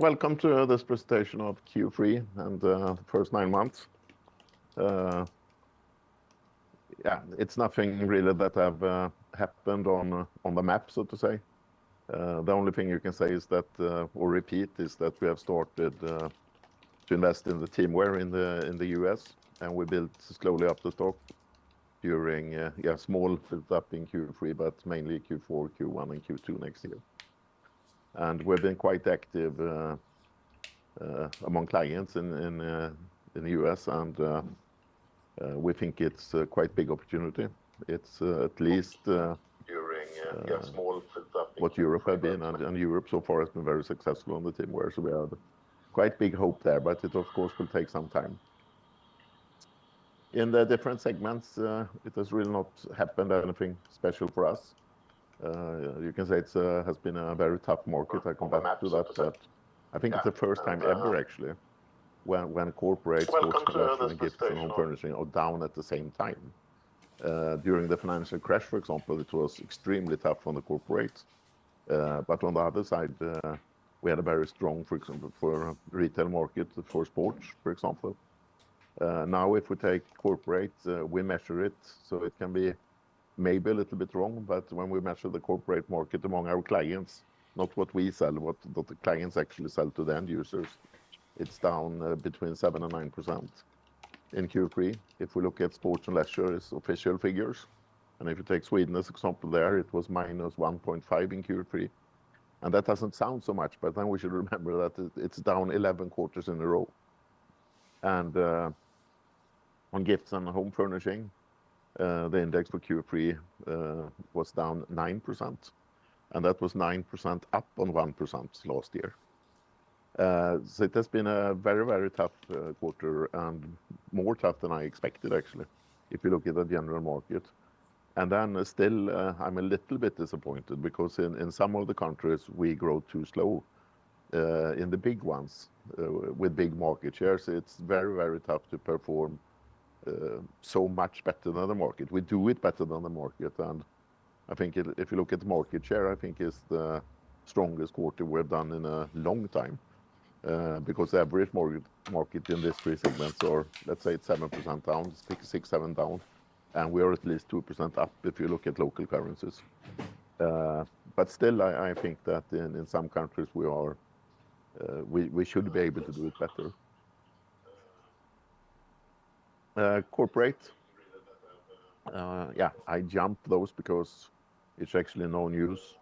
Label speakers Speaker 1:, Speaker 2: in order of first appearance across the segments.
Speaker 1: Welcome to this presentation of Q3 and the first 9 months. It's nothing really that have happened on the map, so to say. The only thing you can say is that, or repeat, is that we have started to invest in the teamware in the US, and we built slowly up the stock during small build up in Q3, but mainly Q4, Q1, and Q2 next year. And we've been quite active among clients in the US, and we think it's a quite big opportunity. It's at least during small what Europe have been, and Europe so far has been very successful on the teamware, so we have quite big hope there, but it of course will take some time. In the different segments, it has really not happened anything special for us. You can say it has been a very tough market. I come back to that, but I think it's the first time ever actually when corporate sports collection and gifts and home furnishing are down at the same time. During the financial crash, for example, it was extremely tough on the corporate. But on the other side, we had a very strong, for example, for retail market for sports, for example. Now, if we take corporate, we measure it, so it can be maybe a little bit wrong, but when we measure the corporate market among our clients, not what we sell, what the clients actually sell to the end users, it's down between 7 and 9% in Q3. If we look at sports and leisure, it's official figures. And if you take Sweden as example there, it was minus 1.5 in Q3. And that doesn't sound so much, but then we should remember that it's down 11 quarters in a row. And on gifts and home furnishing, the index for Q3 was down 9%, and that was 9% up on 1% last year. So it has been a very, very tough quarter, and more tough than I expected, actually, if you look at the general market. And then still, I'm a little bit disappointed because in some of the countries, we grow too slow. In the big ones, with big market shares, it's very, very tough to perform so much better than the market. We do it better than the market, and I think if you look at the market share, I think it's the strongest quarter we've done in a long time, because the average market in these three segments are, let's say, it's 7% down, 6, 7 down, and we are at least 2% up if you look at local currencies. But still, I think that in some countries we should be able to do it better. Corporate, I jumped those because it's actually no news.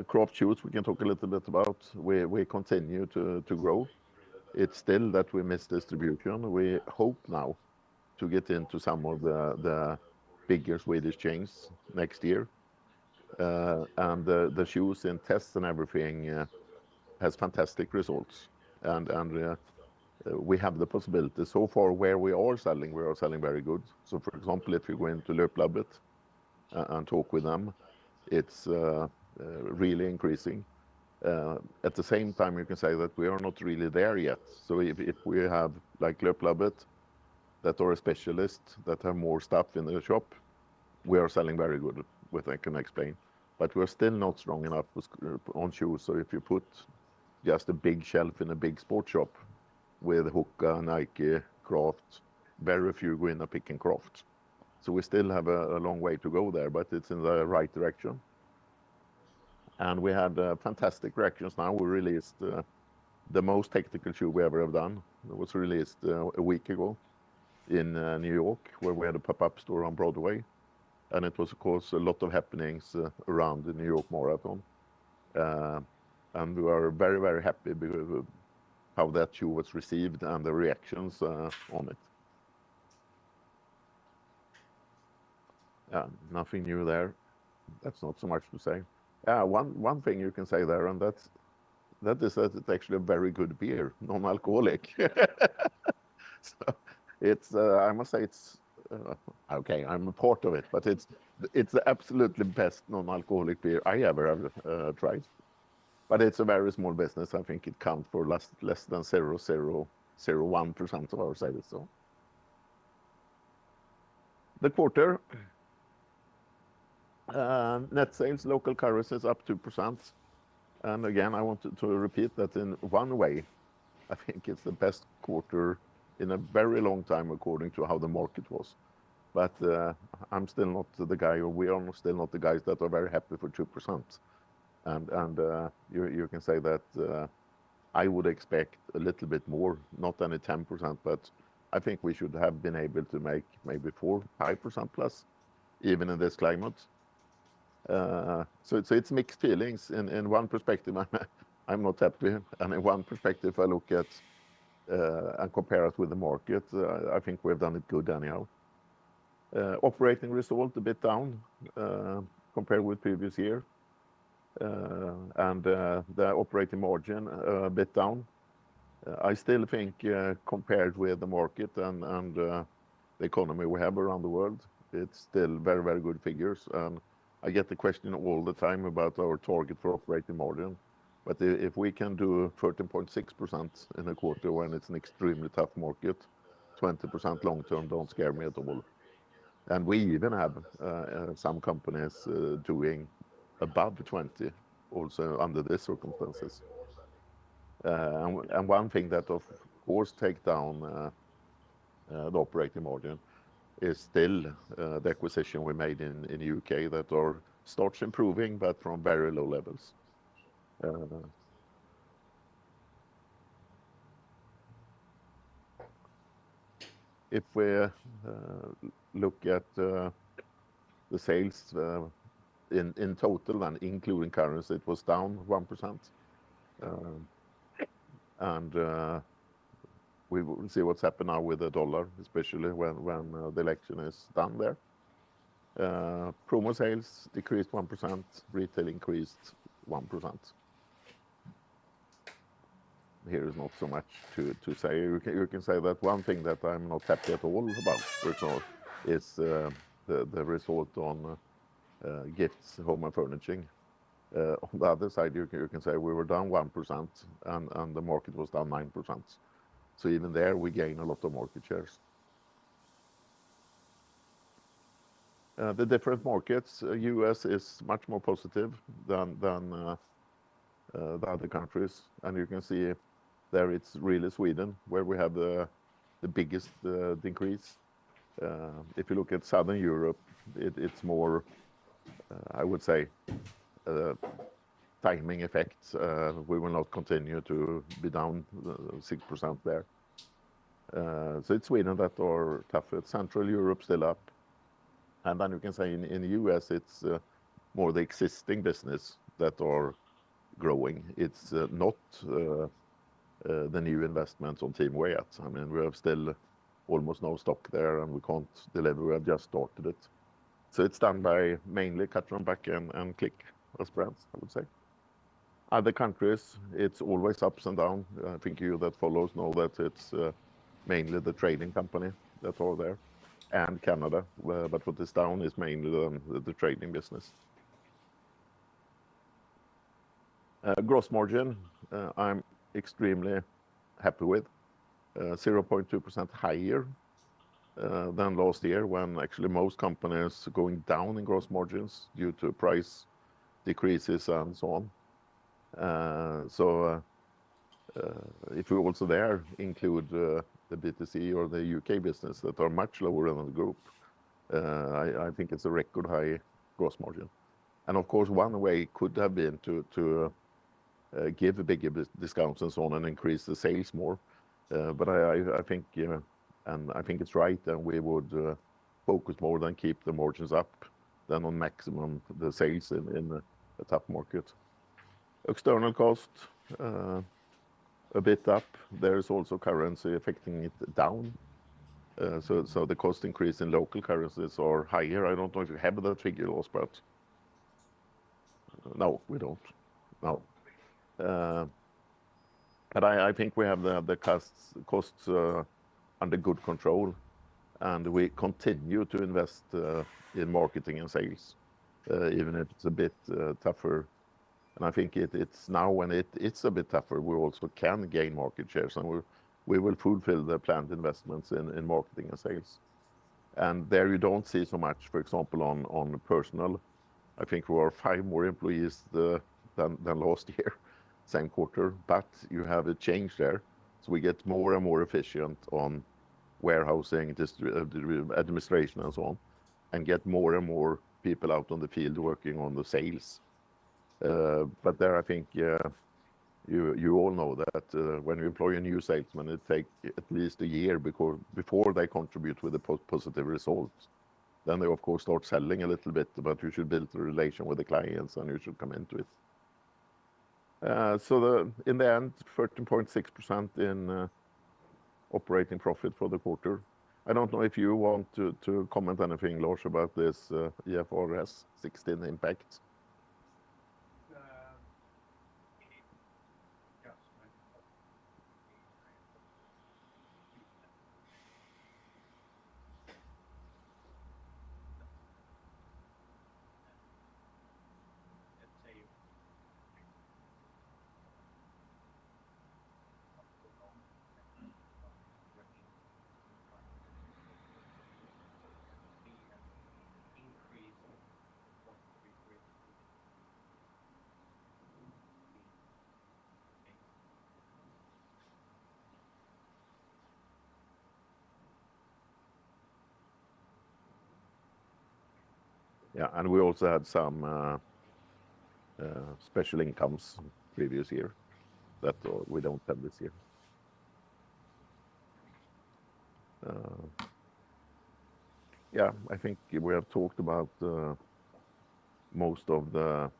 Speaker 1: Craft shoes, we can talk a little bit about. We continue to grow. It's still that we miss distribution. We hope now to get into some of the bigger Swedish chains next year. And the shoes in tests and everything has fantastic results. And we have the possibility. So far, where we are selling very good. So, for example, if you go into Löplabbet and talk with them, it's really increasing. At the same time, you can say that we are not really there yet. So if we have, like Löplabbet, that are a specialist, that have more stuff in the shop, we are selling very good, which I can explain. But we're still not strong enough on shoes. So if you put just a big shelf in a big sports shop, with Hoka, Nike, Craft, very few go in a pick and craft. So we still have a long way to go there, but it's in the right direction. And we had fantastic reactions now. We released the most technical shoe we ever have done. It was released a week ago in New York, where we had a pop-up store on Broadway. And it was, of course, a lot of happenings around the New York Marathon. And we are very, very happy because how that shoe was received and the reactions on it. Nothing new there. That's not so much to say. One thing you can say there, and that is that it's actually a very good beer, non-alcoholic. So it's, I must say it's, okay, I'm a part of it, but it's the absolutely best non-alcoholic beer I ever have tried. But it's a very small business. I think it counts for less than 0.001% of our sales. So the quarter, net sales, local currencies up 2%. And again, I want to repeat that in one way, I think it's the best quarter in a very long time according to how the market was. But I'm still not the guy, or we are still not the guys that are very happy for 2%. And you can say that I would expect a little bit more, not only 10%, but I think we should have been able to make maybe 4-5% plus, even in this climate. So it's mixed feelings. In one perspective, I'm not happy, and in one perspective, I look at and compare us with the market. I think we've done it good anyhow. Operating result a bit down compared with previous year, and the operating margin a bit down. I still think compared with the market and the economy we have around the world, it's still very, very good figures. And I get the question all the time about our target for operating margin. But if we can do 13.6% in a quarter when it's an extremely tough market, 20% long term don't scare me at all. And we even have some companies doing above 20 also under these circumstances. And one thing that of course take down the operating margin is still the acquisition we made in the UK that are starts improving, but from very low levels. If we look at the sales in total and including currency, it was down 1%. And we will see what's happened now with the dollar, especially when the election is done there. Promo sales decreased 1%, retail increased 1%. Here is not so much to say. You can say that one thing that I'm not happy at all about, for example, is the result on gifts, home and furnishing. On the other side, you can say we were down 1% and the market was down 9%. So even there, we gain a lot of market shares. The different markets, US is much more positive than the other countries. And you can see there it's really Sweden where we have the biggest decrease. If you look at Southern Europe, it's more, I would say, timing effects. We will not continue to be down 6% there. So it's Sweden that are tougher. Central Europe still up. And then you can say in the US, it's more the existing business that are growing. It's not the new investments on Team Way yet. I mean, we have still almost no stock there and we can't deliver. We have just started it. So it's done by mainly Cutter & Buck and Click as brands, I would say. Other countries, it's always ups and downs. I think you that follows know that it's mainly the trading company that are there and Canada. But what is down is mainly the trading business. Gross margin, I'm extremely happy with. 0.2% higher than last year when actually most companies going down in gross margins due to price decreases and so on. So if we also there include the B2C or the UK business that are much lower than the group, I think it's a record high gross margin. And of course, one way could have been to give bigger discounts and so on and increase the sales more. But I think, and I think it's right, and we would focus more than keep the margins up than on maximum the sales in a tough market. External cost, a bit up. There is also currency affecting it down. So the cost increase in local currencies are higher. I don't know if you have that figure, but no, we don't. No. But I think we have the costs under good control, and we continue to invest in marketing and sales, even if it's a bit tougher. And I think it's now when it's a bit tougher, we also can gain market shares, and we will fulfill the planned investments in marketing and sales. And there you don't see so much, for example, on personal. I think we are 5 more employees than last year, same quarter, but you have a change there. So we get more and more efficient on warehousing, administration, and so on, and get more and more people out on the field working on the sales. But there, I think you all know that when you employ a new salesman, it takes at least a year before they contribute with a positive result. Then they, of course, start selling a little bit, but you should build a relation with the clients and you should come into it. So in the end, 13.6% in operating profit for the quarter. I don't know if you want to comment anything, Lars, about this IFRS 16 impact. Yeah, and we also had some special incomes previous year that we don't have this year. Yeah, I think we have talked about most of the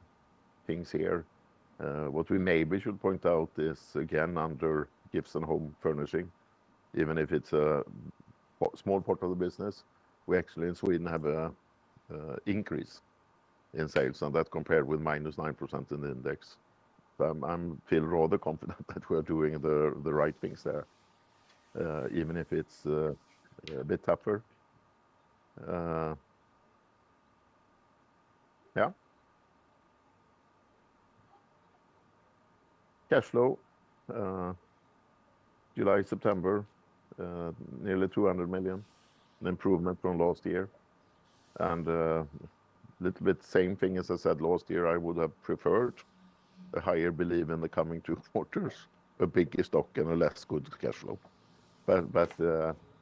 Speaker 1: things here. What we maybe should point out is, again, under gifts and home furnishing, even if it's a small part of the business, we actually in Sweden have a increase in sales, and that compared with -9% in the index. So I feel rather confident that we're doing the right things there, even if it's a bit tougher. Yeah. Cash flow, July, September, nearly 200 million, an improvement from last year. And little bit same thing as I said last year, I would have preferred a higher belief in the coming 2 quarters, a bigger stock and a less good cash flow. But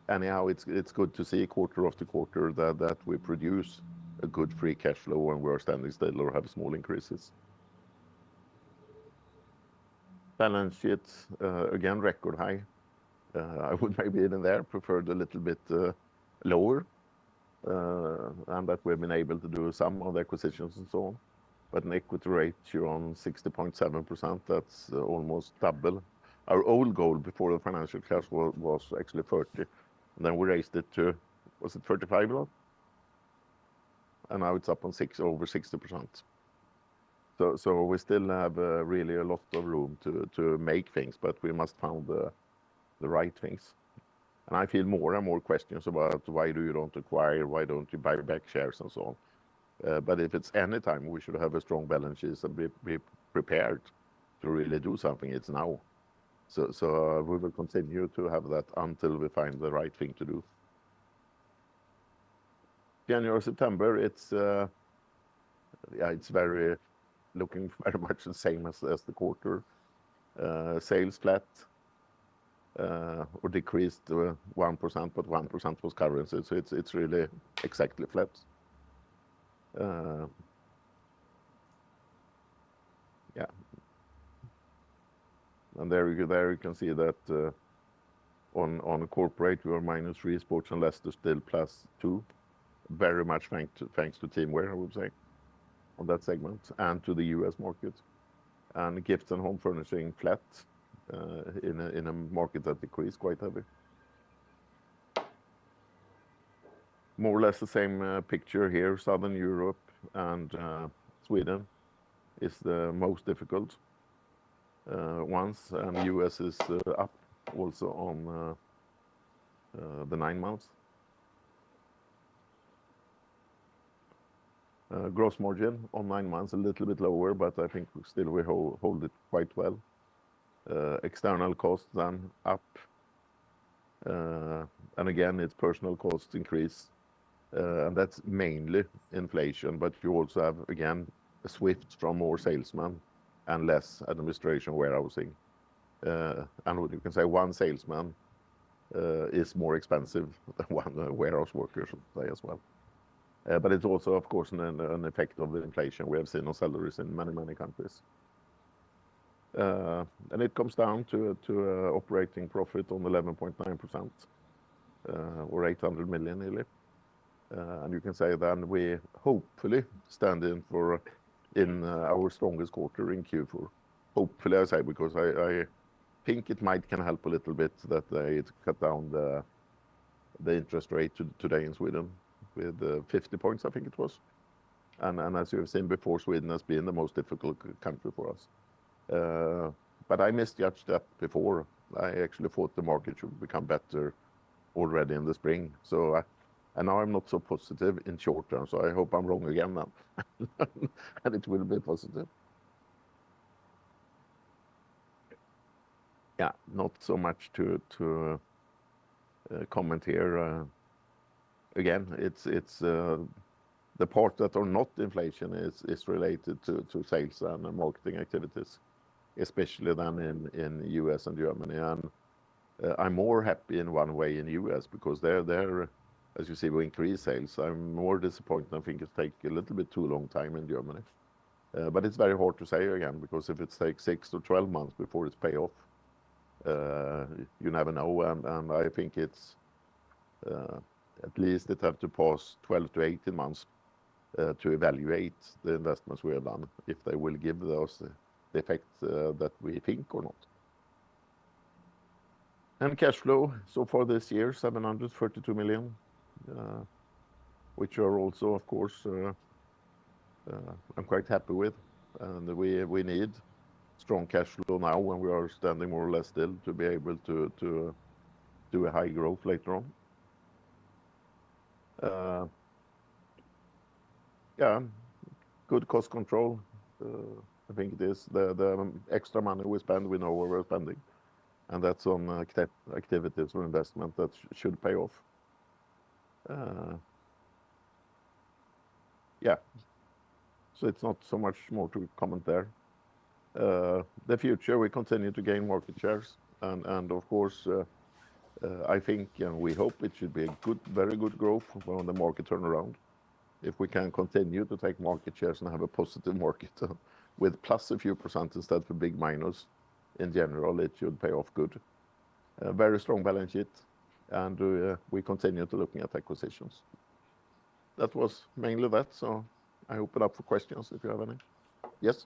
Speaker 1: anyhow, it's good to see quarter after quarter that we produce a good free cash flow when we're standing still or have small increases. Balance sheet, again, record high. I would maybe even there preferred a little bit lower, and that we've been able to do some of the acquisitions and so on. But an equity ratio on 60.7%, that's almost double. Our old goal before the financial crash was actually 30. And then we raised it to, was it 35 now? And now it's up on over 60%. So we still have really a lot of room to make things, but we must find the right things. And I feel more and more questions about why do you don't acquire, why don't you buy back shares and so on. But if it's any time we should have a strong balance sheet and be prepared to really do something, it's now. So we will continue to have that until we find the right thing to do. January, September, it's looking very much the same as the quarter. Sales flat, or decreased 1%, but 1% was currency, so it's really exactly flat. Yeah. And there you can see that on corporate we are -3, sports and leisure still +2. Very much thanks to Teamwear, I would say, on that segment, and to the US market. And gifts and home furnishing flat in a market that decreased quite heavy. More or less the same picture here. Southern Europe and Sweden is the most difficult ones, and US is up also on the 9 months. Gross margin on 9 months, a little bit lower, but I think still we hold it quite well. External costs then up. And again, it's personal cost increase. And that's mainly inflation, but you also have, again, a shift from more salesmen and less administration warehousing. And you can say one salesman is more expensive than one warehouse worker, should say, as well. But it's also, of course, an effect of the inflation we have seen on salaries in many countries. And it comes down to operating profit on 11.9%, or 800 million nearly. And you can say then we hopefully stand in our strongest quarter in Q4. Hopefully, I say, because I think it can help a little bit that they cut down the interest rate today in Sweden with 50 points, I think it was. And as you have seen before, Sweden has been the most difficult country for us. But I misjudged that before. I actually thought the market should become better already in the spring. So and now I'm not so positive in short term. So I hope I'm wrong again now, and it will be positive. Yeah, not so much to comment here. Again, it's the part that are not inflation is related to sales and marketing activities, especially then in US and Germany. And I'm more happy in one way in US because they're as you see, we increase sales. I'm more disappointed. I think it takes a little bit too long time in Germany. But it's very hard to say again, because if it takes 6 to 12 months before it's pay off, you never know. And I think it's at least it have to pass 12 to 18 months to evaluate the investments we have done, if they will give us the effect that we think or not. And cash flow so far this year, 732 million, which are also, of course, I'm quite happy with. And we need strong cash flow now when we are standing more or less still to be able to do a high growth later on. Yeah, good cost control. I think it is the extra money we spend, we know where we're spending, and that's on activities or investment that should pay off. Yeah, so it's not so much more to comment there. The future, we continue to gain market shares, and of course, I think and we hope it should be a very good growth when the market turn around. If we can continue to take market shares and have a positive market with plus a few percent instead of big minus, in general, it should pay off good. Very strong balance sheet, and we continue to looking at acquisitions. That was mainly that, so I open up for questions if you have any. Yes?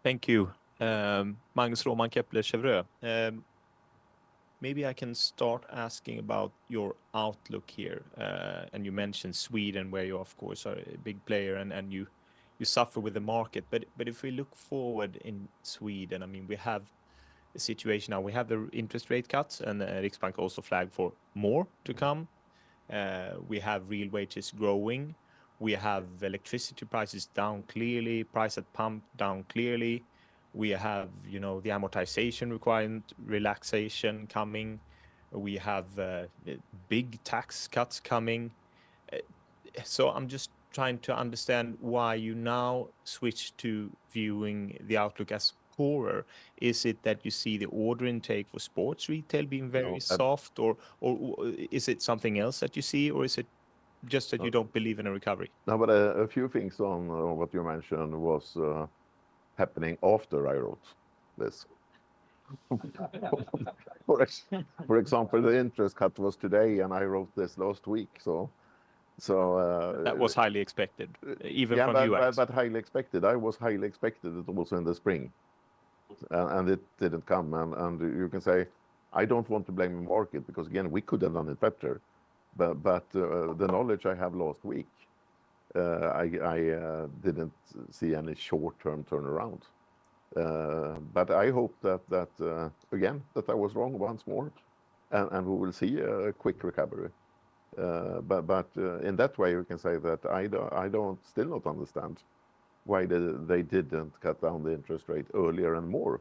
Speaker 2: Thank you. Magnus Roman, Kepler Cheuvreux. Maybe I can start asking about your outlook here. And you mentioned Sweden, where you, of course, are a big player and you suffer with the market. But if we look forward in Sweden, I mean, we have a situation now. We have the interest rate cuts, and Riksbank also flagged for more to come. We have real wages growing. We have electricity prices down clearly, price at pump down clearly. We have, the amortization requirement relaxation coming. We have big tax cuts coming. So I'm just trying to understand why you now switch to viewing the outlook as poorer. Is it that you see the order intake for sports retail being very soft, or is it something else that you see, or is it just that you don't believe in a recovery?
Speaker 1: No, but a few things on what you mentioned was happening after I wrote this. For example, the interest cut was today, and I wrote this last week. So
Speaker 2: that was highly expected, even from you.
Speaker 1: But highly expected. I was highly expected it also in the spring, and it didn't come. And you can say I don't want to blame the market, because again we could have done it better. But the knowledge I have last week, I didn't see any short-term turnaround. But I hope that again that I was wrong once more, and we will see a quick recovery. But in that way, you can say that I don't still not understand why they didn't cut down the interest rate earlier and more.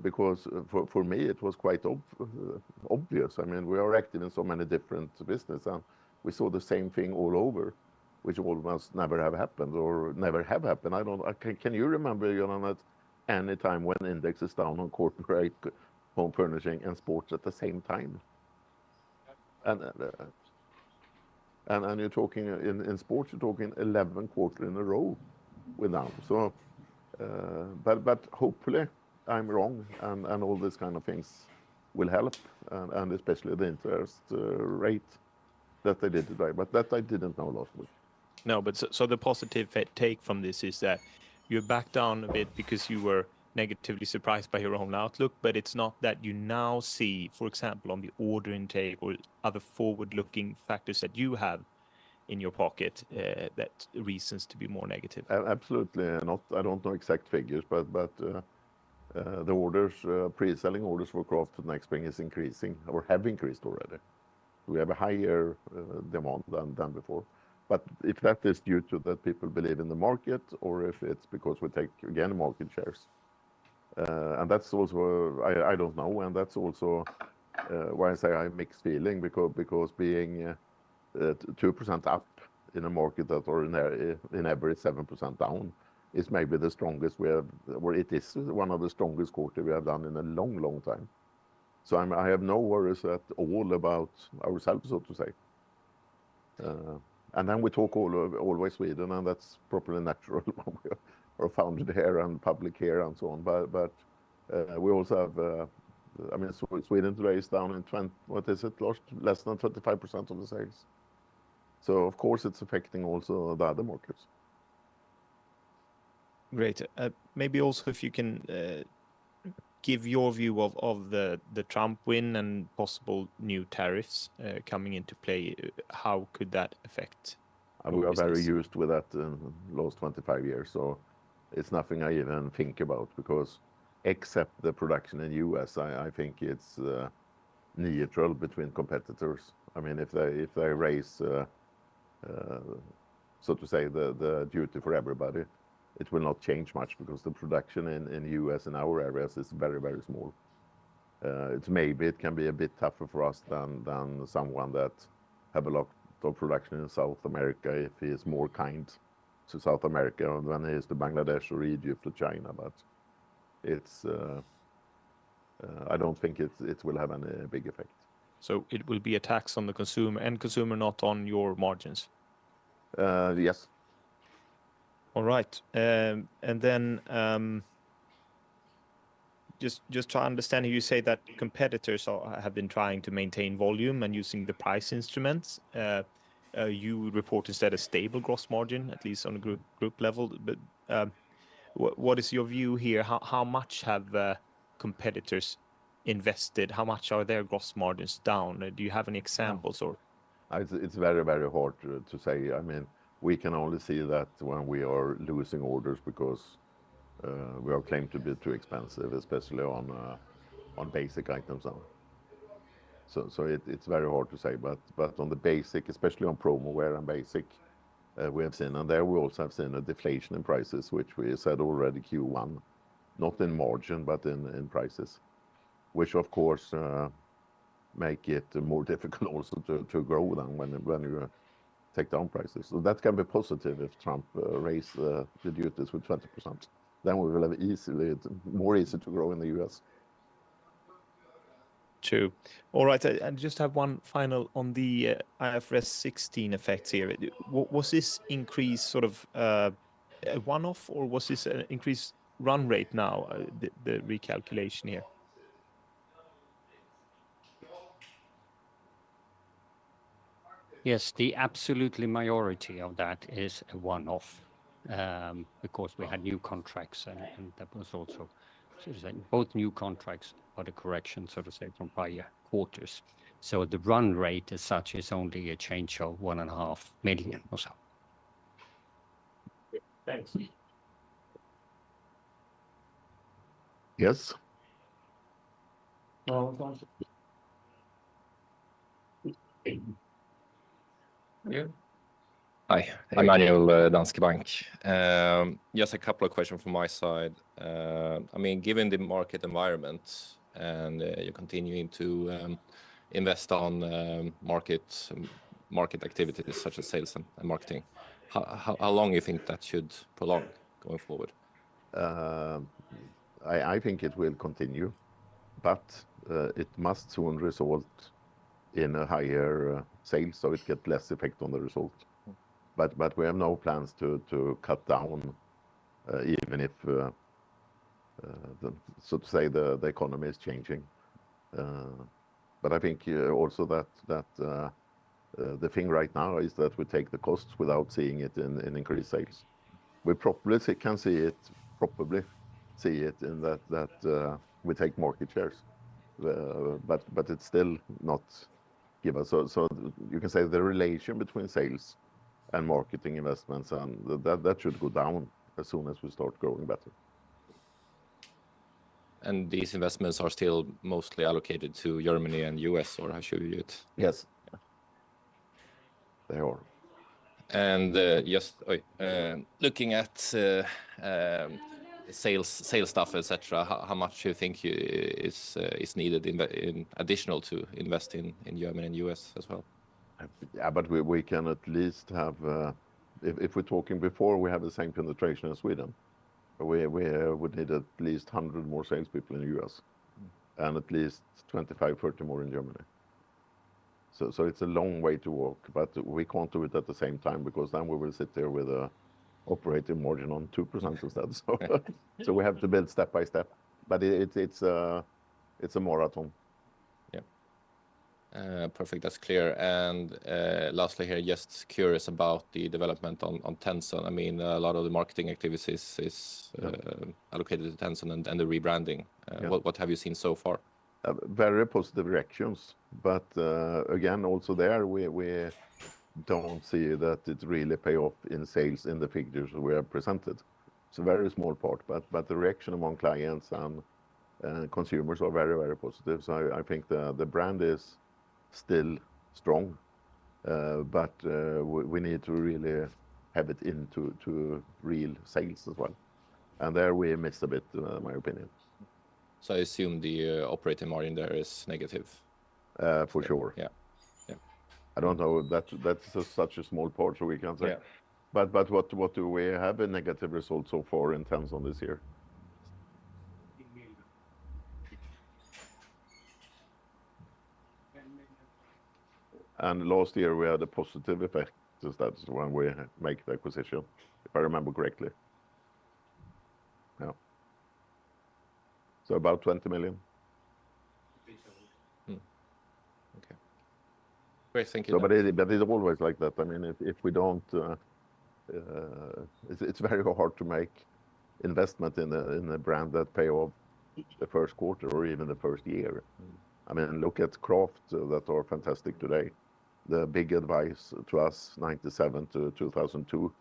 Speaker 1: Because for me it was quite obvious. I mean, we are active in so many different businesses, and we saw the same thing all over. which almost never have happened or never have happened. Can you remember, Johan, at any time when index is down on corporate, home furnishing and sports at the same time? And you're talking in sports, you're talking 11 quarters in a row with down. So, but hopefully I'm wrong, and all these kind of things will help, and especially the interest rate that they did today. But that I didn't know last week.
Speaker 2: No, but so the positive take from this is that you're back down a bit because you were negatively surprised by your own outlook, but it's not that you now see, for example, on the order intake or other forward-looking factors that you have in your pocket, that reasons to be more negative.
Speaker 1: Absolutely not. I don't know exact figures, but the orders, pre-selling orders for craft for next spring is increasing or have increased already. We have a higher demand than before. But if that is due to that people believe in the market, or if it's because we take again market shares, and that's also I don't know, and that's also why I say I have mixed feeling, because being 2% up in a market that are in average 7% down is maybe the strongest we have, or it is one of the strongest quarter we have done in a long time. So I have no worries at all about ourselves, so to say. And then we talk always Sweden, and that's probably natural. We are founded here and public here and so on. But we also have, I mean, Sweden today is down in less than 25% of the sales. So of course it's affecting also the other markets.
Speaker 2: Great. Maybe also if you can give your view of the Trump win and possible new tariffs coming into play. How could that affect?
Speaker 1: We are very used with that in the last 25 years, so it's nothing I even think about, because except the production in US, I think it's neutral between competitors. I mean, if they raise, so to say, the duty for everybody, it will not change much, because the production in US in our areas is very small. It can be a bit tougher for us than someone that have a lot of production in South America, if he is more kind to South America than he is to Bangladesh or Egypt or China. But it's I don't think it will have any big effect. So
Speaker 2: it will be a tax on the consumer, not on your margins?
Speaker 1: Yes.
Speaker 2: All right. And then just to understand, you say that competitors have been trying to maintain volume and using the price instruments. You report instead a stable gross margin, at least on a group level. But what is your view here? How much have competitors invested? How much are their gross margins down? Do you have any examples? Or
Speaker 1: it's very hard to say. I mean, we can only see that when we are losing orders because we are claimed to be too expensive, especially on basic items now. So it's very hard to say, but on the basic, especially on promo wear and basic, we have seen, and there we also have seen a deflation in prices, which we said already Q1, not in margin but in prices, which of course make it more difficult also to grow then when you take down prices. So that can be positive if Trump raise the duties with 20%. Then we will have more easy to grow in the US.
Speaker 2: True. All right. I just have one final on the IFRS 16 effects here. Was this increase sort of a one-off, or was this an increased run rate now, the recalculation here?
Speaker 3: Yes, the absolutely majority of that is a one-off, because we had new contracts, and that was also, so to say, both new contracts but a correction, so to say, from prior quarters. So the run rate as such is only a change of 1.5 million or so.
Speaker 2: Thanks.
Speaker 1: Yes.
Speaker 4: Yeah. Hi, Emmanuel, Danske Bank. Just a couple of questions from my side. I mean, given the market environment and you're continuing to invest on market activities such as sales and marketing. How long you think that should prolong going forward?
Speaker 1: I think it will continue, but it must soon result in a higher sales, so it gets less effect on the result. But we have no plans to cut down, even if so to say the economy is changing. But I think also that the thing right now is that we take the costs without seeing it in increased sales. We probably can see it in that we take market shares, but it's still not give us. So you can say the relation between sales and marketing investments, and that should go down as soon as we start growing better.
Speaker 4: And these investments are still mostly allocated to Germany and US, or how should we view it?
Speaker 1: Yes, they are.
Speaker 4: And just looking at sales stuff, etc. How much do you think is needed in additional to invest in Germany and US as well?
Speaker 1: Yeah, but we can at least have, if we're talking before, we have the same penetration as Sweden. We would need at least 100 more salespeople in the US and at least 25, 30 more in Germany. So it's a long way to walk, but we can't do it at the same time, because then we will sit there with a operating margin on 2% instead. So we have to build step by step, but it's a marathon.
Speaker 4: Perfect, that's clear. And lastly here, just curious about the development on Tenson. I mean, a lot of the marketing activities is allocated to Tenson and the rebranding. What have you seen so far?
Speaker 1: Very positive reactions, but again, also there we don't see that it really pay off in sales in the figures we have presented. It's a very small part, but the reaction among clients and consumers are very, very positive. So I think the brand is still strong, but we need to really have it into real sales as well. And there we miss a bit, in my opinion.
Speaker 4: So I assume the operating margin there is negative?
Speaker 1: For sure.
Speaker 4: Yeah.
Speaker 1: I don't know, that's such a small part, so we can't say.
Speaker 4: Yeah.
Speaker 1: But what do we have a negative result so far in Tenson this year? And last year we had a positive effect, just that's when we make the acquisition, if I remember correctly. Yeah. So about 20 million.
Speaker 4: Okay. Great, thank you.
Speaker 1: So, but it's always like that. I mean, if we don't, it's very hard to make investment in a brand that pay off the first quarter or even the first year. I mean, look at Craft that are fantastic today. The big advice to us, 97 to 2002,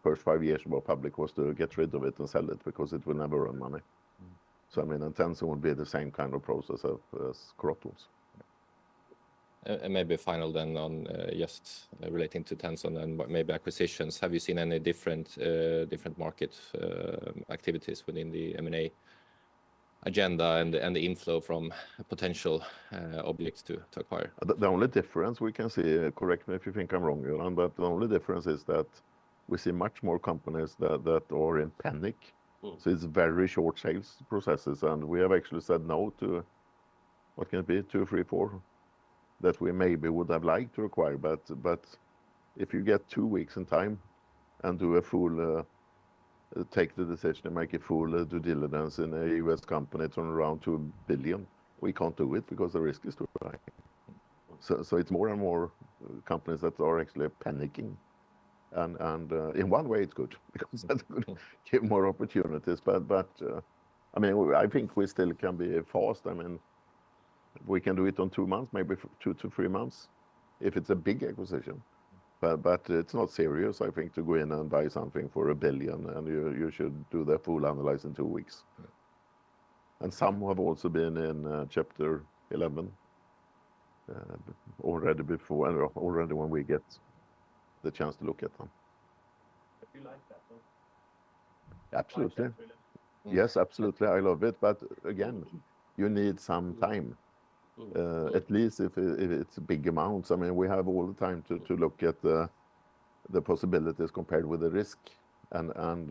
Speaker 1: first 5 years about public, was to get rid of it and sell it, because it will never earn money. So I mean, and Tenson would be the same kind of process as Craft was.
Speaker 4: And maybe final then on just relating to Tenson and maybe acquisitions. Have you seen any different market activities within the M&A agenda and the inflow from potential objects to acquire?
Speaker 1: The only difference we can see, correct me if you think I'm wrong, Johan, but the only difference is that we see much more companies that are in panic. So it's very short sales processes, and we have actually said no to, what can it be, 2, 3, 4 that we maybe would have liked to acquire, but if you get 2 weeks in time and do a full take the decision to make a full due diligence in a US company, turn around 2 billion, we can't do it because the risk is too high. So it's more and more companies that are actually panicking, and in one way it's good, because that could give more opportunities, but I mean, I think we still can be fast. I mean, we can do it on 2 months, maybe 2 to 3 months, if it's a big acquisition. But it's not serious, I think, to go in and buy something for 1 billion, and you should do the full analysis in 2 weeks. And some have also been in Chapter 11 already before, and already when we get the chance to look at them.
Speaker 2: But you like that, though?
Speaker 1: Absolutely. Yes, absolutely. I love it. But again, you need some time. at least if it's big amounts. I mean, we have all the time to look at the possibilities compared with the risk. And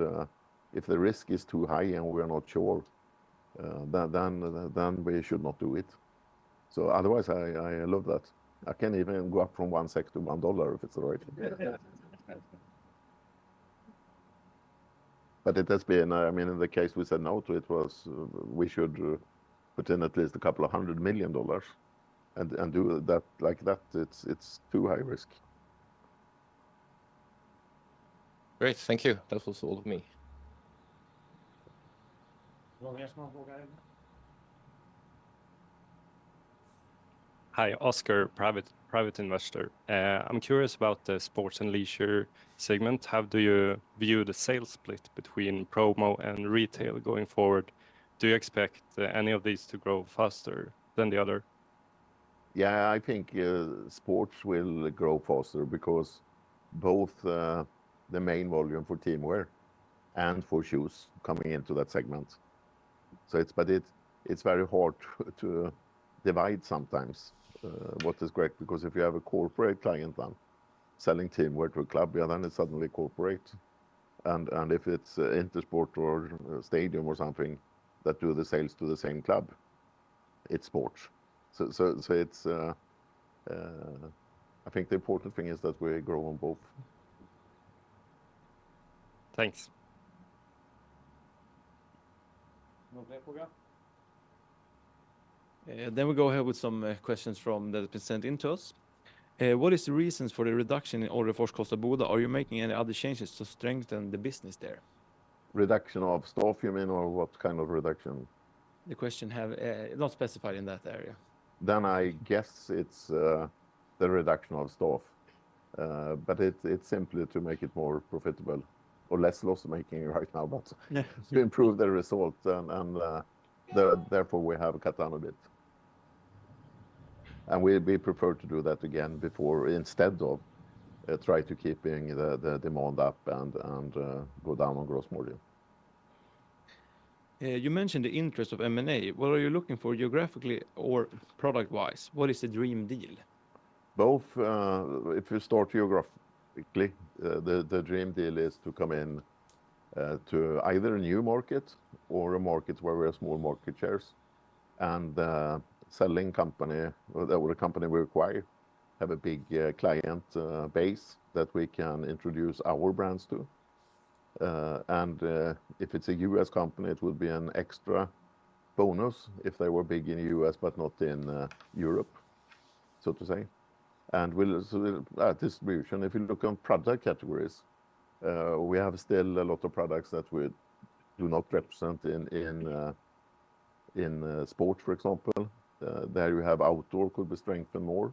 Speaker 1: if the risk is too high and we're not sure, then we should not do it. So otherwise, I love that. I can even go up from 1 SEK to $1 if it's the right thing. But it has been, I mean, in the case we said no to, it was we should put in at least a couple of $100 million and do that like that. It's too high risk.
Speaker 4: Great, thank you. That was all of me.
Speaker 5: Hi, Oscar, private investor. I'm curious about the sports and leisure segment. How do you view the sales split between promo and retail going forward? Do you expect any of these to grow faster than the other?
Speaker 1: Yeah, I think sports will grow faster because both the main volume for teamwear and for shoes coming into that segment. So it's very hard to divide sometimes what is great, because if you have a corporate client then selling teamwear to a club, yeah, then it's suddenly corporate. And if it's Intersport or Stadium or something that do the sales to the same club, it's sports. So it's I think the important thing is that we grow on both.
Speaker 5: Thanks.
Speaker 6: Then we go ahead with some questions from that have been sent in to us. What is the reasons for the reduction in Orrefors Kosta Boda? Are you making any other changes to strengthen the business there?
Speaker 1: Reduction of staff, you mean, or what kind of reduction?
Speaker 6: The question have not specified in that area.
Speaker 1: Then I guess it's the reduction of staff, but it's simply to make it more profitable or less loss-making right now, but to improve the result, and therefore we have cut down a bit. And we prefer to do that again before, instead of try to keeping the demand up and go down on gross margin.
Speaker 6: You mentioned the interest of M&A. What are you looking for geographically or product-wise? What is the dream deal?
Speaker 1: Both. If you start geographically, the dream deal is to come in to either a new market or a market where we have small market shares, and selling company or the company we acquire have a big client base that we can introduce our brands to. And if it's a US company, it would be an extra bonus if they were big in the US but not in Europe, so to say. And distribution, if you look on product categories, we have still a lot of products that we do not represent in sports, for example. There you have outdoor could be strengthened more.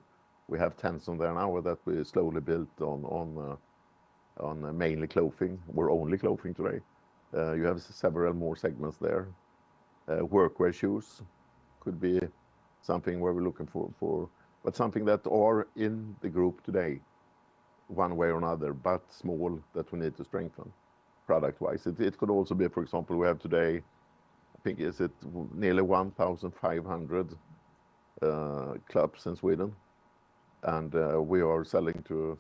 Speaker 1: We have Tenson there now that we slowly built on mainly clothing. We're only clothing today. You have several more segments there. Workwear shoes could be something where we're looking for, but something that are in the group today, one way or another, but small, that we need to strengthen product-wise. It could also be, for example, we have today, I think, is it nearly 1,500 clubs in Sweden, and we are selling to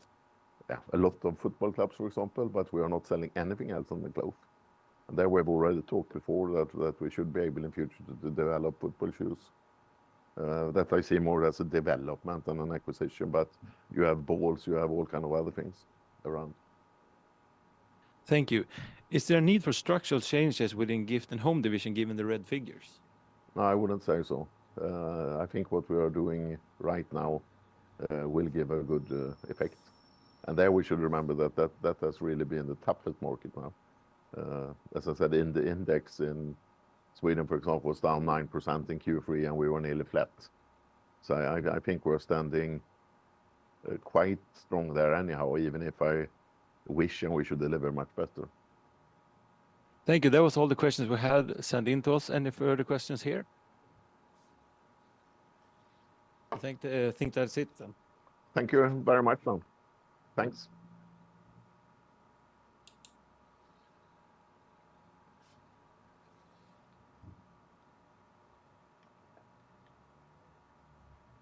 Speaker 1: a lot of football clubs, for example, but we are not selling anything else on the cloth. And there we've already talked before that we should be able in future to develop football shoes. That I see more as a development than an acquisition, but you have balls, you have all kind of other things around.
Speaker 6: Thank you. Is there a need for structural changes within Gift and Home division given the red figures?
Speaker 1: No, I wouldn't say so. I think what we are doing right now will give a good effect. And there we should remember that has really been the toughest market now. As I said, in the index in Sweden, for example, was down 9% in Q3, and we were nearly flat. So I think we're standing quite strong there anyhow, even if I wish and we should deliver much better.
Speaker 6: Thank you. That was all the questions we had sent in to us. Any further questions here? I think that's it then.
Speaker 1: Thank you very much, Tom. Thanks.